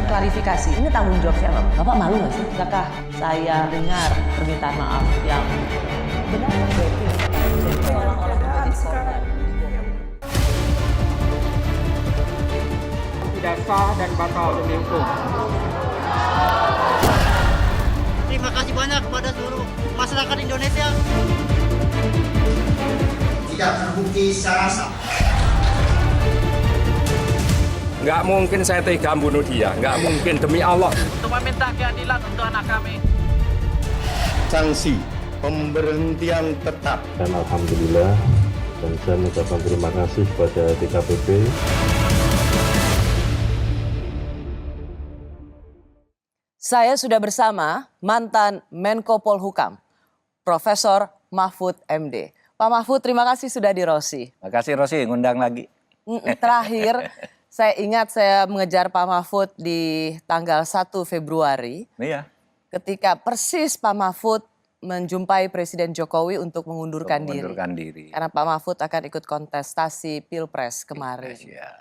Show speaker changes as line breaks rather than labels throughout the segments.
klarifikasi. Ini tanggung jawab siapa? Bapak malu nggak sih? Apakah saya dengar permintaan maaf yang benar seolah-olah menjadi korban?
Tidak sah dan batal demi hukum.
Terima kasih banyak kepada seluruh masyarakat Indonesia.
Tidak terbukti secara sah.
Nggak mungkin saya tega bunuh dia, nggak mungkin demi Allah.
Untuk meminta keadilan untuk anak kami.
Sanksi pemberhentian tetap.
Dan alhamdulillah, dan saya mengucapkan terima kasih kepada DKPP.
Saya sudah bersama mantan Menko Polhukam, Profesor Mahfud MD. Pak Mahfud, terima kasih sudah di Rosi.
Makasih Rosi, ngundang lagi.
Terakhir, saya ingat saya mengejar Pak Mahfud di tanggal 1 Februari.
Iya.
Ketika persis Pak Mahfud menjumpai Presiden Jokowi untuk mengundurkan diri. Karena Pak Mahfud akan ikut kontestasi Pilpres kemarin.
Ya.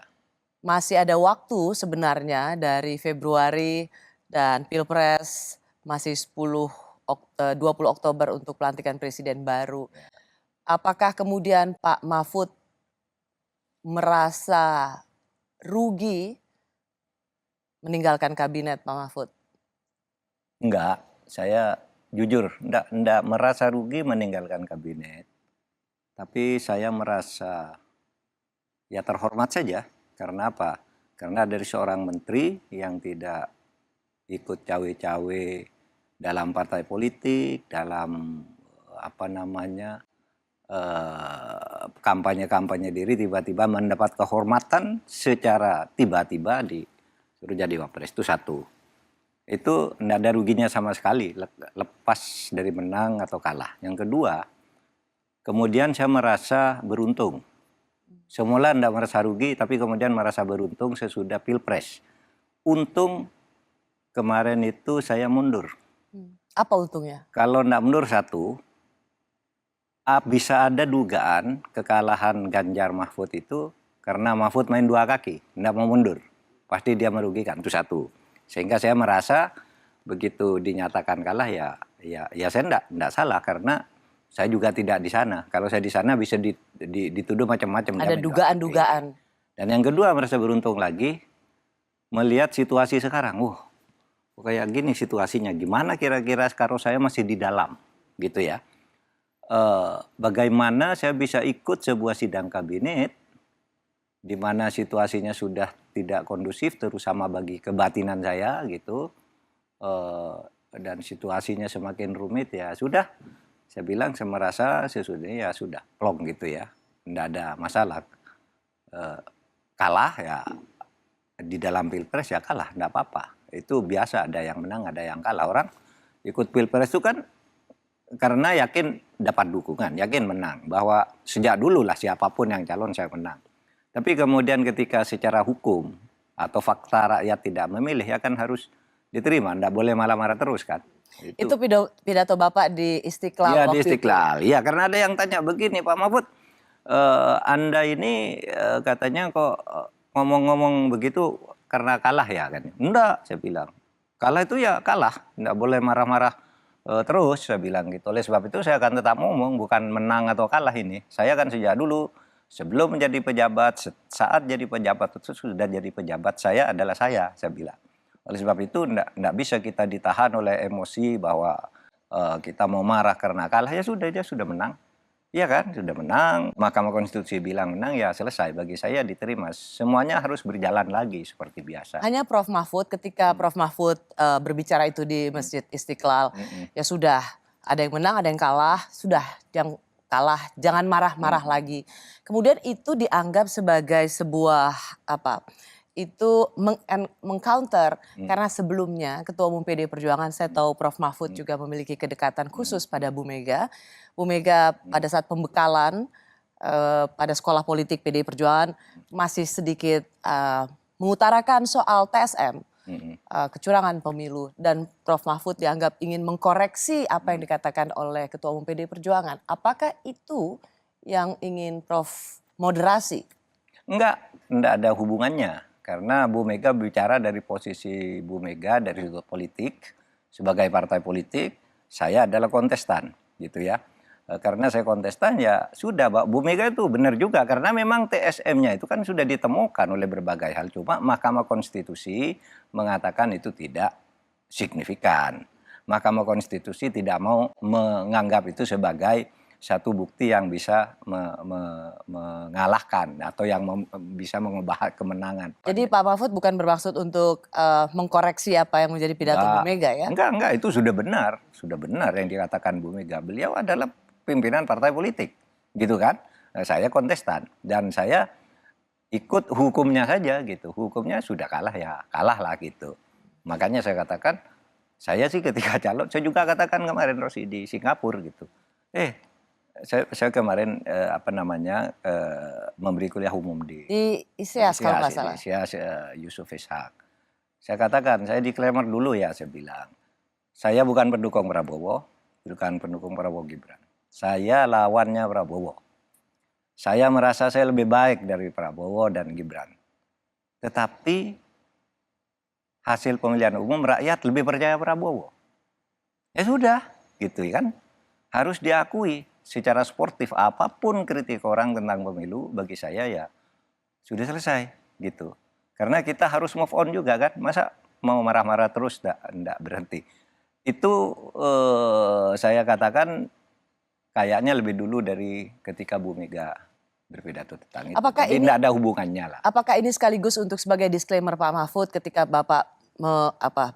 Masih ada waktu sebenarnya dari Februari dan Pilpres masih 20 Oktober untuk pelantikan Presiden baru. Apakah kemudian Pak Mahfud merasa rugi meninggalkan kabinet, Pak Mahfud?
Enggak, saya jujur enggak merasa rugi meninggalkan kabinet. Tapi saya merasa ya terhormat saja. Karena apa? Karena dari seorang menteri yang tidak ikut cawe-cawe dalam partai politik, dalam kampanye-kampanye diri, tiba-tiba mendapat kehormatan secara tiba-tiba disuruh jadi wapres. Itu satu. Itu tidak ada ruginya sama sekali, lepas dari menang atau kalah. Yang kedua, kemudian saya merasa beruntung. Semula tidak merasa rugi, tapi kemudian merasa beruntung sesudah Pilpres. Untung kemarin itu saya mundur.
Apa untungnya?
Kalau tidak mundur satu, bisa ada dugaan kekalahan Ganjar Mahfud itu karena Mahfud main dua kaki, tidak mau mundur. Pasti dia merugikan, itu satu. Sehingga saya merasa begitu dinyatakan kalah ya saya tidak salah karena saya juga tidak di sana. Kalau saya di sana bisa dituduh macam-macam.
Ada dugaan-dugaan.
Dan yang kedua merasa beruntung lagi melihat situasi sekarang. Kayak gini situasinya, gimana kira-kira kalau saya masih di dalam gitu ya. Bagaimana saya bisa ikut sebuah sidang kabinet di mana situasinya sudah tidak kondusif terutama bagi kebatinan saya gitu. Dan situasinya semakin rumit ya sudah. Saya bilang saya merasa sesudahnya ya sudah plong gitu ya. Tidak ada masalah. Kalah ya di dalam Pilpres ya kalah, tidak apa-apa. Itu biasa, ada yang menang, ada yang kalah. Orang ikut Pilpres itu kan karena yakin dapat dukungan, yakin menang. Bahwa sejak dulu lah siapapun yang calon saya menang. Tapi kemudian ketika secara hukum atau fakta rakyat tidak memilih ya kan harus diterima. Tidak boleh marah-marah terus kan.
Itu pidato Bapak di Istiqlal
ya,
waktu
di Istiqlal. Iya, karena ada yang tanya begini, Pak Mahfud, Anda ini katanya kok ngomong-ngomong begitu karena kalah ya kan? Enggak, saya bilang. Kalah itu ya kalah, enggak boleh marah-marah terus, saya bilang gitu. Oleh sebab itu saya akan tetap ngomong, bukan menang atau kalah ini. Saya kan sejak dulu sebelum menjadi pejabat, saat jadi pejabat itu sudah jadi pejabat, saya adalah saya bilang. Oleh sebab itu enggak bisa kita ditahan oleh emosi bahwa kita mau marah karena kalah, ya sudah dia sudah menang. Iya kan, sudah menang, Mahkamah Konstitusi bilang menang ya selesai, bagi saya diterima. Semuanya harus berjalan lagi seperti biasa.
Hanya Prof Mahfud ketika Prof Mahfud berbicara itu di Masjid Istiqlal, ya sudah ada yang menang, ada yang kalah, sudah yang kalah jangan marah-marah lagi. Kemudian itu dianggap sebagai sebuah itu mengcounter karena sebelumnya Ketua Umum PD Perjuangan, saya tahu Prof Mahfud juga memiliki kedekatan khusus pada Bu Mega. Bu Mega pada saat pembekalan pada sekolah politik PD Perjuangan masih sedikit mengutarakan soal TSM, kecurangan pemilu, dan Prof Mahfud dianggap ingin mengkoreksi apa yang dikatakan oleh Ketua Umum PD Perjuangan. Apakah itu yang ingin Prof moderasi?
Enggak ada hubungannya. Karena Bu Mega bicara dari posisi Bu Mega dari sudut politik, sebagai partai politik, saya adalah kontestan, gitu ya. Karena saya kontestan ya sudah, Pak. Bu Mega itu benar juga karena memang TSM-nya itu kan sudah ditemukan oleh berbagai hal. Cuma Mahkamah Konstitusi mengatakan itu tidak signifikan. Mahkamah Konstitusi tidak mau menganggap itu sebagai satu bukti yang bisa mengalahkan atau yang bisa mengubah kemenangan.
Jadi Pak Mahfud bukan bermaksud untuk mengkoreksi apa yang menjadi pidato Bu Mega ya?
Enggak, itu sudah benar yang dikatakan Bu Mega. Beliau adalah pimpinan partai politik, gitu kan? Saya kontestan dan saya ikut hukumnya saja gitu. Hukumnya sudah kalah ya, kalah lah gitu. Makanya saya katakan, saya sih ketika calon, saya juga katakan kemarin Rosi di Singapura gitu. Saya kemarin memberi kuliah umum di
ISIAS kalau nggak salah.
ISIAS Yusuf Ishak. Saya katakan, saya disclaimer dulu ya, saya bilang. Saya bukan pendukung Prabowo, bukan pendukung Prabowo Gibran. Saya lawannya Prabowo. Saya merasa saya lebih baik dari Prabowo dan Gibran. Tetapi hasil pemilihan umum rakyat lebih percaya Prabowo. Ya sudah, gitu kan. Harus diakui secara sportif apapun kritik orang tentang pemilu bagi saya ya sudah selesai gitu. Karena kita harus move on juga kan. Masa mau marah-marah terus enggak berhenti. Itu saya katakan kayaknya lebih dulu dari ketika Bu Mega berpidato tentang itu.
Apakah
jadi tidak ada hubungannya lah.
Apakah ini sekaligus untuk sebagai disclaimer Pak Mahfud ketika Bapak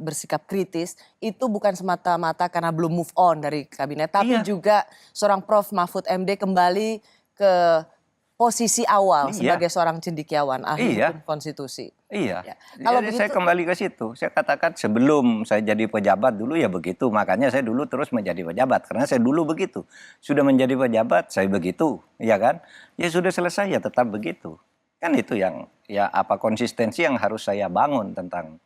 bersikap kritis itu bukan semata-mata karena belum move on dari kabinet, tapi juga seorang Prof Mahfud MD kembali ke posisi awal sebagai seorang cendekiawan ahli hukum konstitusi.
Iya.
Ya.
Kalau begitu, saya kembali ke situ. Saya katakan sebelum saya jadi pejabat dulu ya begitu. Makanya saya dulu terus menjadi pejabat karena saya dulu begitu. Sudah menjadi pejabat saya begitu, ya kan? Ya sudah selesai ya tetap begitu. Kan itu yang ya apa konsistensi yang harus saya bangun tentang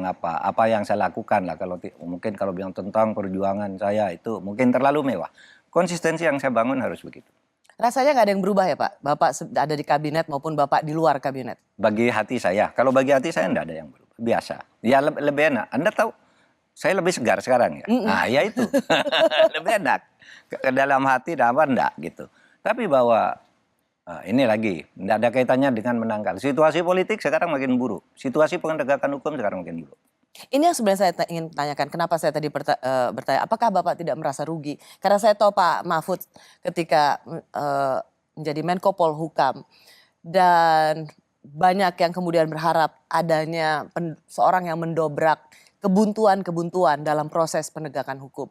apa yang saya lakukan lah. Kalau mungkin kalau bilang tentang perjuangan saya itu mungkin terlalu mewah. Konsistensi yang saya bangun harus begitu.
Rasanya nggak ada yang berubah ya Pak? Bapak ada di kabinet maupun Bapak di luar kabinet? Bagi
hati saya. Kalau bagi hati saya enggak ada yang berubah. Biasa. Ya lebih enak. Anda tahu, saya lebih segar sekarang ya. Nah ya itu. Lebih enak. Dalam hati apa enggak gitu. Tapi bahwa ini lagi, enggak ada kaitannya dengan menangkal. Situasi politik sekarang makin buruk. Situasi penegakan hukum sekarang makin buruk.
Ini yang sebenarnya saya ingin tanyakan, kenapa saya tadi bertanya, apakah Bapak tidak merasa rugi? Karena saya tahu Pak Mahfud ketika menjadi Menko Polhukam dan banyak yang kemudian berharap adanya seorang yang mendobrak kebuntuan-kebuntuan dalam proses penegakan hukum.